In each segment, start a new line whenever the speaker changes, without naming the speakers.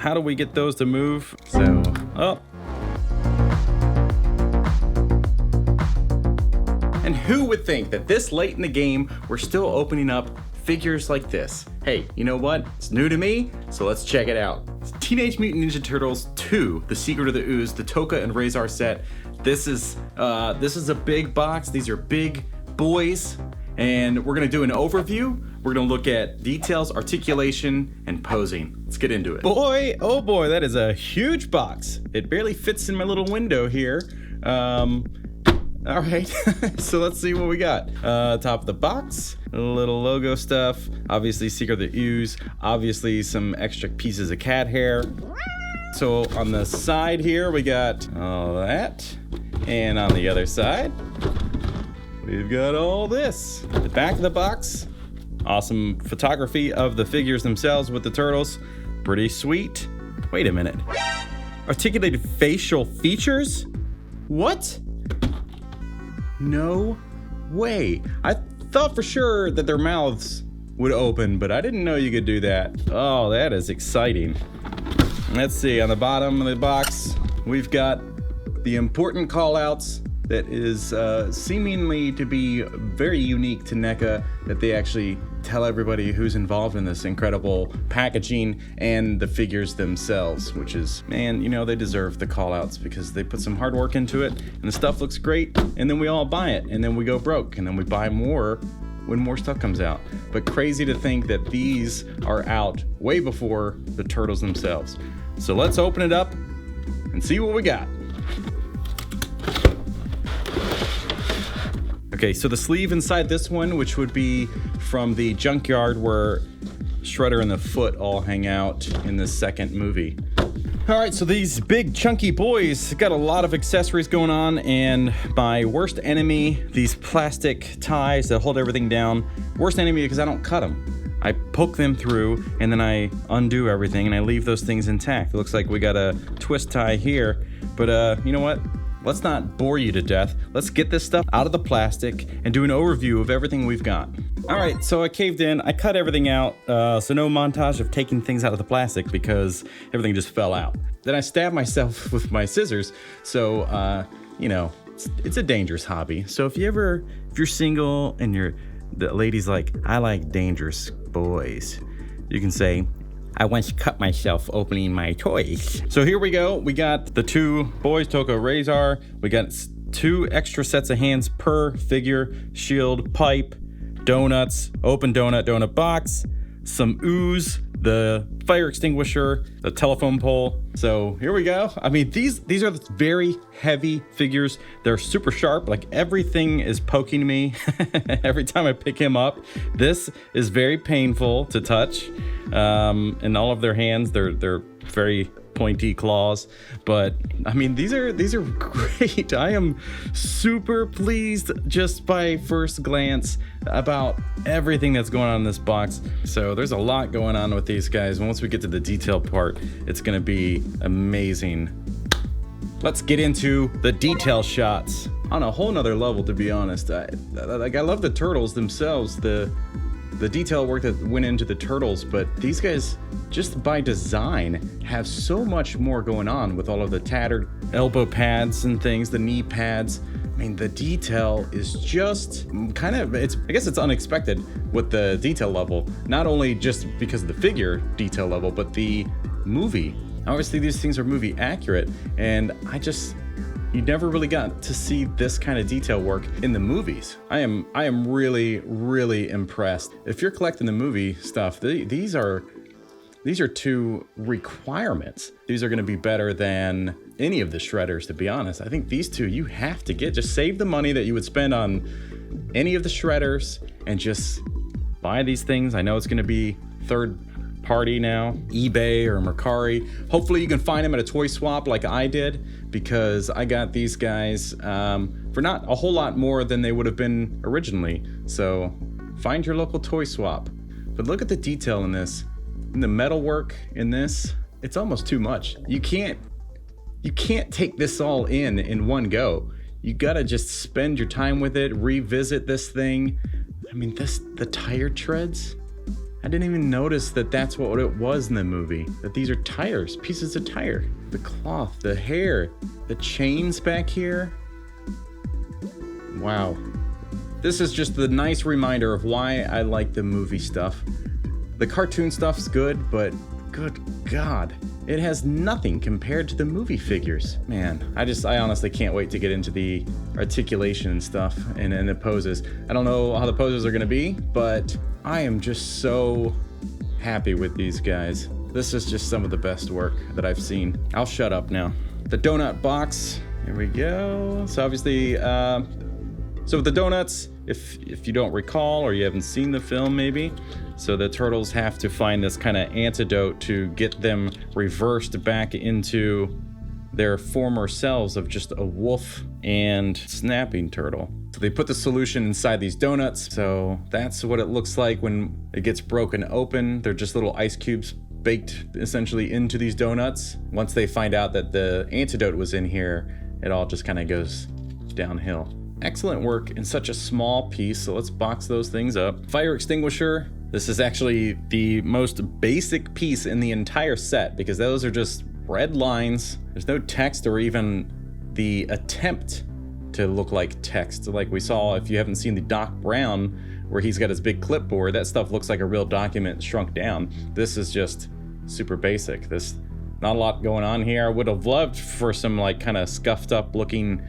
how do we get those to move? So, oh. And who would think that this late in the game, we're still opening up figures like this? Hey, you know what? It's new to me, so let's check it out. It's Teenage Mutant Ninja Turtles 2, The Secret of the Ooze, the Tokka and Rahzar set. This is a big box. These are big boys, and we're gonna do an overview. We're gonna look at details, articulation, and posing. Let's get into it. Boy, oh boy, that is a huge box. It barely fits in my little window here. All right, so let's see what we got. Top of the box, a little logo stuff. Obviously, Secret of the Ooze. Obviously, some extra pieces of cat hair. So on the side here, we got all that. And on the other side, we've got all this. The back of the box, awesome photography of the figures themselves with the turtles. Pretty sweet. Wait a minute. Articulated facial features? What? No way. I thought for sure that their mouths would open, but I didn't know you could do that. Oh, that is exciting. Let's see, on the bottom of the box, we've got the important call-outs that is seemingly to be very unique to Neca, that they actually tell everybody who's involved in this incredible packaging and the figures themselves, which is, man, you know, they deserve the call-outs because they put some hard work into it and the stuff looks great, and then we all buy it and then we go broke and then we buy more when more stuff comes out. But crazy to think that these are out way before the turtles themselves. So let's open it up and see what we got. Okay, so the sleeve inside this one, which would be from the junkyard where Shredder and the Foot all hang out in the second movie. All right, so these big chunky boys got a lot of accessories going on, and my worst enemy, these plastic ties that hold everything down. Worst enemy because I don't cut them. I poke them through and then I undo everything and I leave those things intact. It looks like we got a twist tie here, but you know what? Let's not bore you to death. Let's get this stuff out of the plastic and do an overview of everything we've got. All right, so I caved in. I cut everything out, so no montage of taking things out of the plastic because everything just fell out. Then I stabbed myself with my scissors, so you know, it's a dangerous hobby. So if you're single and the lady's like, I like dangerous boys, you can say, I once cut myself opening my toys. So here we go. We got the two boys, Tokka Rahzar. We got 2 extra sets of hands per figure, shield, pipe, donuts, open donut box, some ooze, the fire extinguisher, the telephone pole. So here we go. I mean, these are very heavy figures. They're super sharp. Like everything is poking me every time I pick him up. This is very painful to touch. And all of their hands, they're very pointy claws, but I mean, these are great. I am super pleased just by first glance about everything that's going on in this box. So there's a lot going on with these guys. Once we get to the detail part, it's gonna be amazing. Let's get into the detail shots on a whole nother level, to be honest. I love the turtles themselves, the detail work that went into the turtles, but these guys, just by design, have so much more going on with all of the tattered elbow pads and things, the knee pads. I mean, the detail is just kind of, I guess it's unexpected with the detail level, not only just because of the figure detail level, but the movie. Obviously, these things are movie accurate, and you never really got to see this kind of detail work in the movies. I am really, really impressed. If you're collecting the movie stuff, these are 2 requirements. These are gonna be better than any of the Shredders, to be honest. I think these 2 you have to get. Just save the money that you would spend on any of the Shredders and just buy these things. I know it's gonna be third party now, eBay or Mercari. Hopefully you can find them at a toy swap like I did, because I got these guys for not a whole lot more than they would have been originally. So find your local toy swap. But look at the detail in this. In the metal work in this, it's almost too much. You can't take this all in one go. You gotta just spend your time with it, revisit this thing. I mean, the tire treads. I didn't even notice that that's what it was in the movie. That these are tires, pieces of tire. The cloth, the hair, the chains back here. Wow. This is just the nice reminder of why I like the movie stuff. The cartoon stuff's good, but good God, it has nothing compared to the movie figures. Man, I honestly can't wait to get into the articulation and stuff and the poses. I don't know how the poses are gonna be, but I am just so happy with these guys. This is just some of the best work that I've seen. I'll shut up now. The donut box, here we go. So obviously, so with the donuts, if you don't recall or you haven't seen the film maybe, so the turtles have to find this kind of antidote to get them reversed back into their former selves of just a wolf and snapping turtle. So they put the solution inside these donuts. So that's what it looks like when it gets broken open. They're just little ice cubes baked essentially into these donuts. Once they find out that the antidote was in here, it all just kind of goes downhill. Excellent work in such a small piece, so let's box those things up. Fire extinguisher. This is actually the most basic piece in the entire set because those are just red lines. There's no text or even the attempt to look like text. Like we saw, if you haven't seen the Doc Brown, where he's got his big clipboard, that stuff looks like a real document shrunk down. This is just super basic. There's not a lot going on here. I would have loved for some like kind of scuffed up looking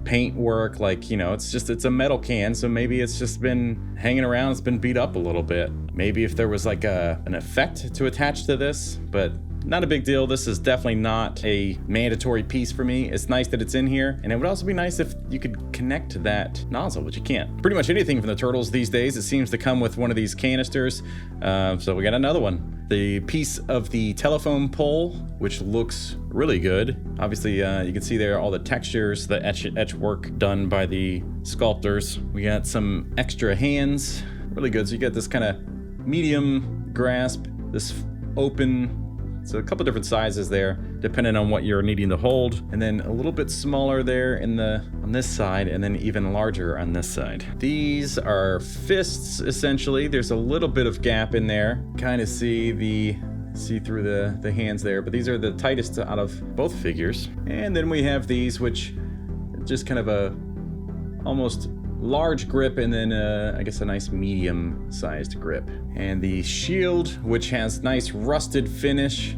paint work, like, you know, it's a metal can, so maybe it's just been hanging around, it's been beat up a little bit. Maybe if there was like an effect to attach to this, but not a big deal. This is definitely not a mandatory piece for me. It's nice that it's in here, and it would also be nice if you could connect to that nozzle, but you can't. Pretty much anything from the Turtles these days, it seems to come with one of these canisters. So we got another one. The piece of the telephone pole, which looks really good. Obviously, you can see there all the textures, the etch work done by the sculptors. We got some extra hands, really good. So you got this kind of medium grasp, this open. So a couple different sizes there, depending on what you're needing to hold. And then a little bit smaller there on this side, and then even larger on this side. These are fists, essentially. There's a little bit of gap in there. Kind of see through the hands there, but these are the tightest out of both figures. And then we have these, which just kind of a almost large grip, and then I guess a nice medium-sized grip. And the shield, which has nice rusted finish.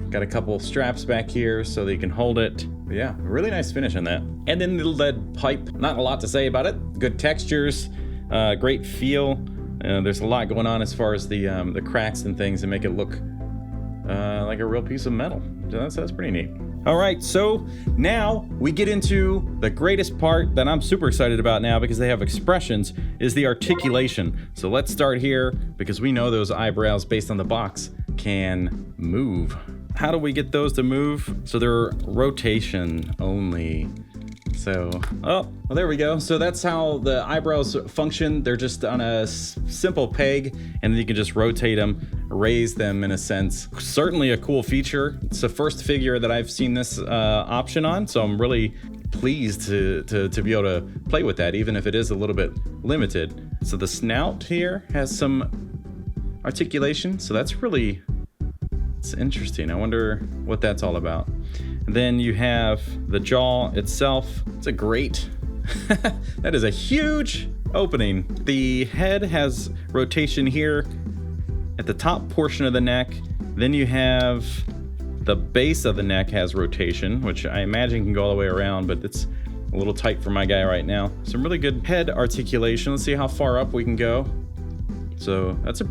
Got a couple straps back here so that you can hold it. But yeah, really nice finish on that. And then the lead pipe. Not a lot to say about it. Good textures, great feel. There's a lot going on as far as the cracks and things that make it look like a real piece of metal. So that's pretty neat. All right, so now we get into the greatest part that I'm super excited about now because they have expressions, is the articulation. So let's start here because we know those eyebrows based on the box can move. How do we get those to move? So they're rotation only. So, oh, well, there we go. So that's how the eyebrows function. They're just on a simple peg, and then you can just rotate them, raise them in a sense. Certainly a cool feature. It's the first figure that I've seen this option on, so I'm really pleased to be able to play with that, even if it is a little bit limited. So the snout here has some articulation, so it's interesting. I wonder what that's all about. And then you have the jaw itself. It's a great, that is a huge opening. The head has rotation here at the top portion of the neck. Then you have the base of the neck has rotation, which I imagine can go all the way around, but it's a little tight for my guy right now. Some really good head articulation. Let's see how far up we can go. So that's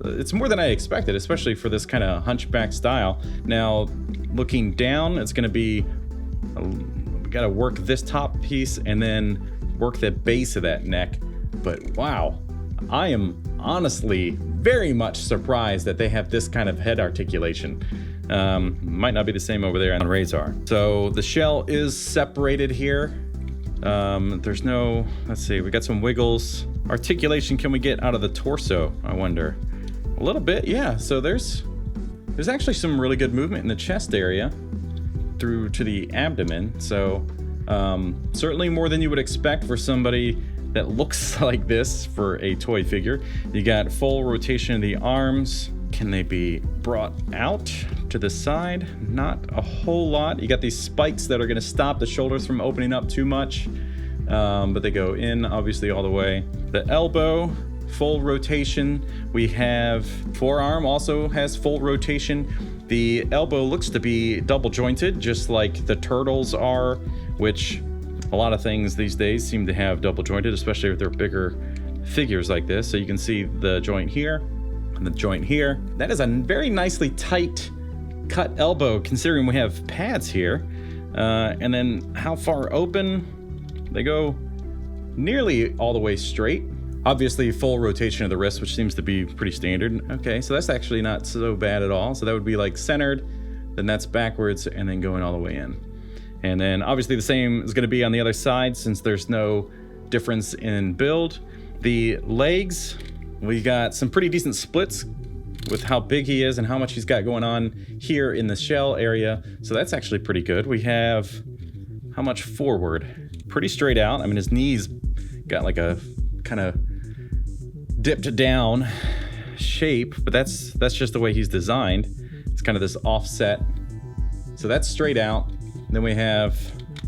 it's more than I expected, especially for this kind of hunchback style. Now, looking down, it's going to be, we got to work this top piece and then work the base of that neck. But wow, I am honestly very much surprised that they have this kind of head articulation. Might not be the same over there on Rahzar. So the shell is separated here. There's no, let's see, we got some wiggles. Articulation can we get out of the torso, I wonder? A little bit, yeah. So there's actually some really good movement in the chest area through to the abdomen. So certainly more than you would expect for somebody that looks like this for a toy figure. You got full rotation of the arms. Can they be brought out to the side? Not a whole lot. You got these spikes that are going to stop the shoulders from opening up too much, but they go in obviously all the way. The elbow, full rotation. We have forearm also has full rotation. The elbow looks to be double jointed, just like the turtles are, which a lot of things these days seem to have double jointed, especially if they're bigger figures like this. So you can see the joint here and the joint here. That is a very nicely tight cut elbow, considering we have pads here. And then how far open? They go nearly all the way straight. Obviously full rotation of the wrist, which seems to be pretty standard. Okay, so that's actually not so bad at all. So that would be like centered, then that's backwards, and then going all the way in. And then obviously the same is going to be on the other side, since there's no difference in build. The legs, we got some pretty decent splits with how big he is and how much he's got going on here in the shell area. So that's actually pretty good. We have how much forward? Pretty straight out. I mean, his knees got like a kind of dipped down shape, but that's just the way he's designed. It's kind of this offset. So that's straight out. Then we have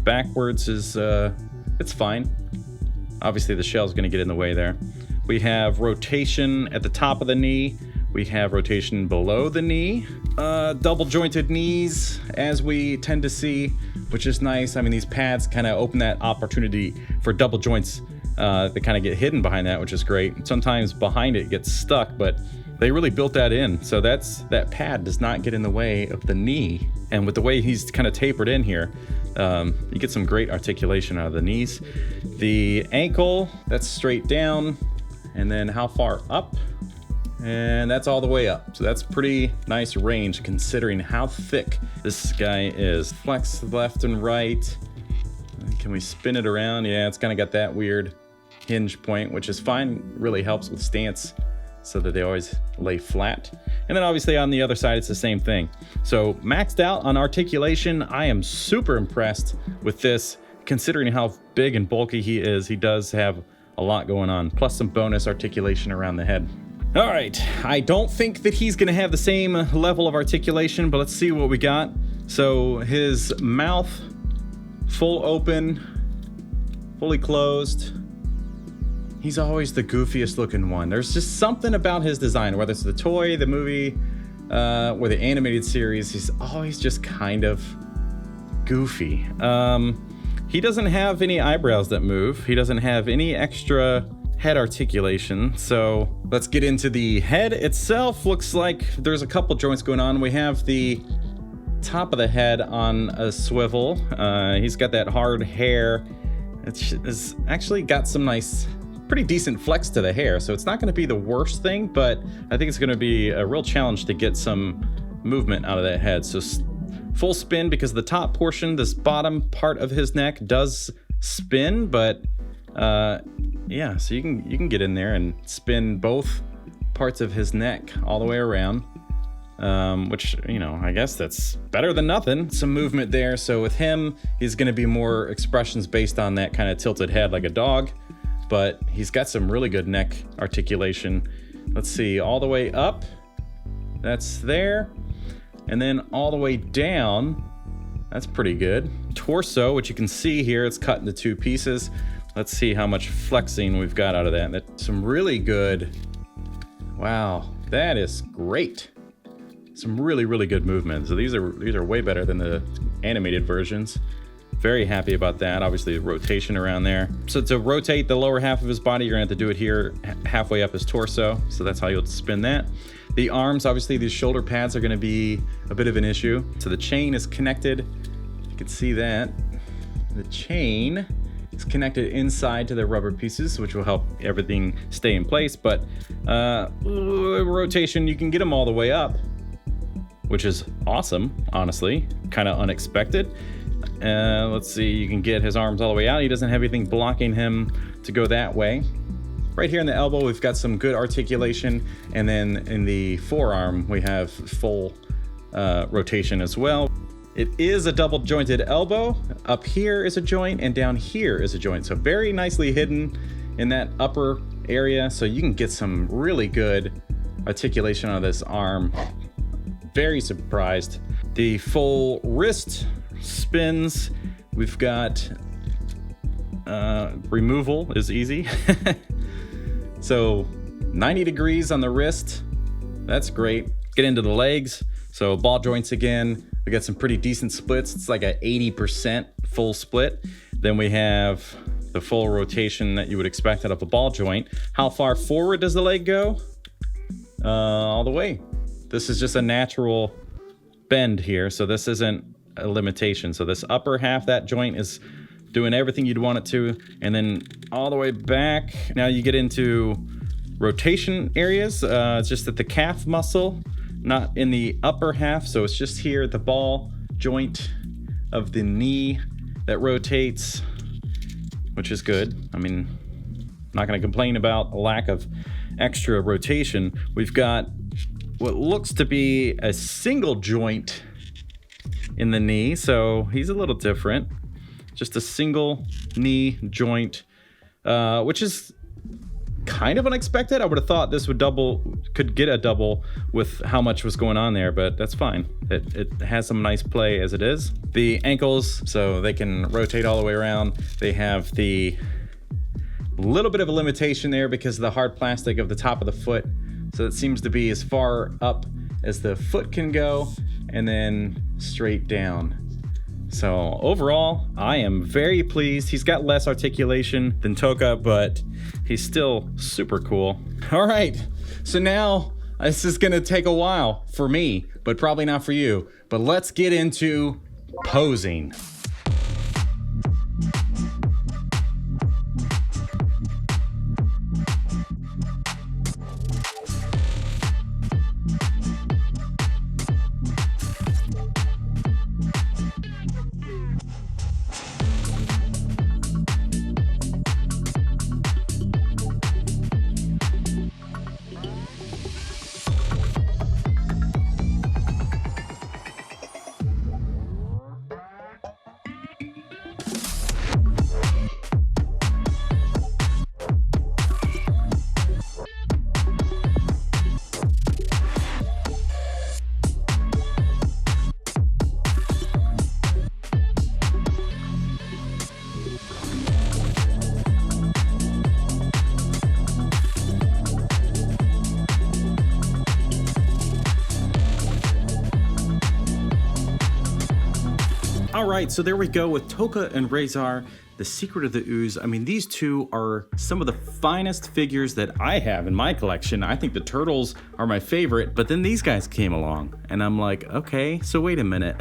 backwards is, it's fine. Obviously the shell's gonna get in the way there. We have rotation at the top of the knee. We have rotation below the knee. Double jointed knees, as we tend to see, which is nice. I mean, these pads kind of open that opportunity for double joints that kind of get hidden behind that, which is great. Sometimes behind it gets stuck, but they really built that in. So that pad does not get in the way of the knee. And with the way he's kind of tapered in here, you get some great articulation out of the knees. The ankle, that's straight down. And then how far up? And that's all the way up. So that's pretty nice range considering how thick this guy is. Flex left and right. Can we spin it around? Yeah, it's kind of got that weird hinge point, which is fine. Really helps with stance so that they always lay flat. And then obviously on the other side, it's the same thing. So maxed out on articulation. I am super impressed with this, considering how big and bulky he is. He does have a lot going on, plus some bonus articulation around the head. All right, I don't think that he's gonna have the same level of articulation, but let's see what we got. So his mouth, full open, fully closed. He's always the goofiest looking one. There's just something about his design, whether it's the toy, the movie, or the animated series, he's always just kind of goofy. He doesn't have any eyebrows that move. He doesn't have any extra head articulation. So let's get into the head itself. Looks like there's a couple joints going on. We have the top of the head on a swivel. He's got that hard hair. It's actually got some nice, pretty decent flex to the hair. So it's not going to be the worst thing, but I think it's going to be a real challenge to get some movement out of that head. So full spin, because the top portion, this bottom part of his neck does spin, but yeah, so you can get in there and spin both parts of his neck all the way around, which, you know, I guess that's better than nothing. Some movement there. So with him, he's going to be more expressions based on that kind of tilted head like a dog, but he's got some really good neck articulation. Let's see, all the way up, that's there. And then all the way down, that's pretty good. Torso, which you can see here, it's cut into two pieces. Let's see how much flexing we've got out of that. That's some really good, wow, that is great. Some really, really good movement. So these are way better than the animated versions. Very happy about that. Obviously, rotation around there. So to rotate the lower half of his body, you're gonna have to do it here halfway up his torso. So that's how you'll spin that. The arms, obviously these shoulder pads are gonna be a bit of an issue. So the chain is connected. You can see that. The chain is connected inside to the rubber pieces, which will help everything stay in place. But rotation, you can get them all the way up, which is awesome, honestly. Kind of unexpected. Let's see, you can get his arms all the way out. He doesn't have anything blocking him to go that way. Right here in the elbow, we've got some good articulation. And then in the forearm, we have full rotation as well. It is a double jointed elbow. Up here is a joint and down here is a joint. So very nicely hidden in that upper area, so you can get some really good articulation on this arm. Very surprised. The full wrist spins. We've got removal is easy. So 90 degrees on the wrist. That's great. Get into the legs. So ball joints again. We got some pretty decent splits. It's like a 80% full split. Then we have the full rotation that you would expect out of a ball joint. How far forward does the leg go? All the way. This is just a natural bend here, so this isn't a limitation. So this upper half, that joint is doing everything you'd want it to, and then all the way back. Now you get into rotation areas. It's just that the calf muscle, not in the upper half, so it's just here, the ball joint of the knee that rotates, which is good. I mean, not gonna complain about a lack of extra rotation. We've got what looks to be a single joint in the knee, so he's a little different. Just a single knee joint, which is kind of unexpected. I would have thought this could get a double with how much was going on there, but that's fine. It has some nice play as it is. The ankles, so they can rotate all the way around. They have the little bit of a limitation there because of the hard plastic of the top of the foot. So it seems to be as far up as the foot can go and then straight down. So overall, I am very pleased. He's got less articulation than Tokka, but he's still super cool. All right, so now this is gonna take a while for me, but probably not for you. But let's get into posing. All right, so there we go with Tokka and Rahzar, the Secret of the Ooze. I mean, these two are some of the finest figures that I have in my collection. I think the turtles are my favorite, but then these guys came along and I'm like, okay, so wait a minute.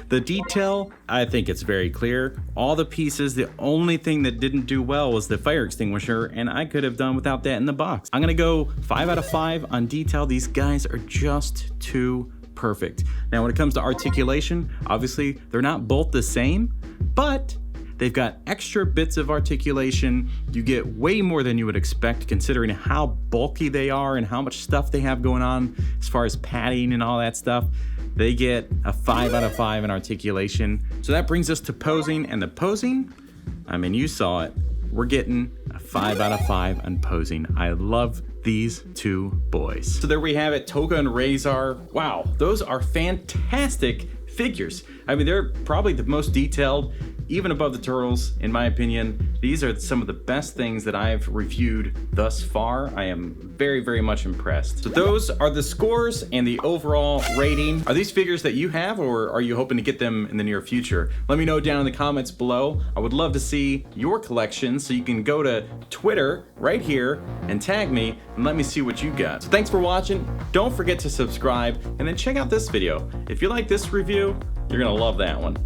The detail, I think it's very clear. All the pieces, the only thing that didn't do well was the fire extinguisher, and I could have done without that in the box. I'm gonna go 5 out of 5 on detail. These guys are just too perfect. Now, when it comes to articulation, obviously they're not both the same, but they've got extra bits of articulation. You get way more than you would expect considering how bulky they are and how much stuff they have going on as far as padding and all that stuff. They get a 5 out of 5 in articulation. So that brings us to posing, and the posing, I mean, you saw it. We're getting a 5 out of 5 on posing. I love these two boys. So there we have it, Tokka and Rahzar. Wow, those are fantastic figures. I mean, they're probably the most detailed, even above the turtles, in my opinion. These are some of the best things that I've reviewed thus far. I am very, very much impressed. So those are the scores and the overall rating. Are these figures that you have, or are you hoping to get them in the near future? Let me know down in the comments below. I would love to see your collection, so you can go to Twitter right here and tag me and let me see what you got. So thanks for watching. Don't forget to subscribe and then check out this video. If you like this review, you're gonna love that one.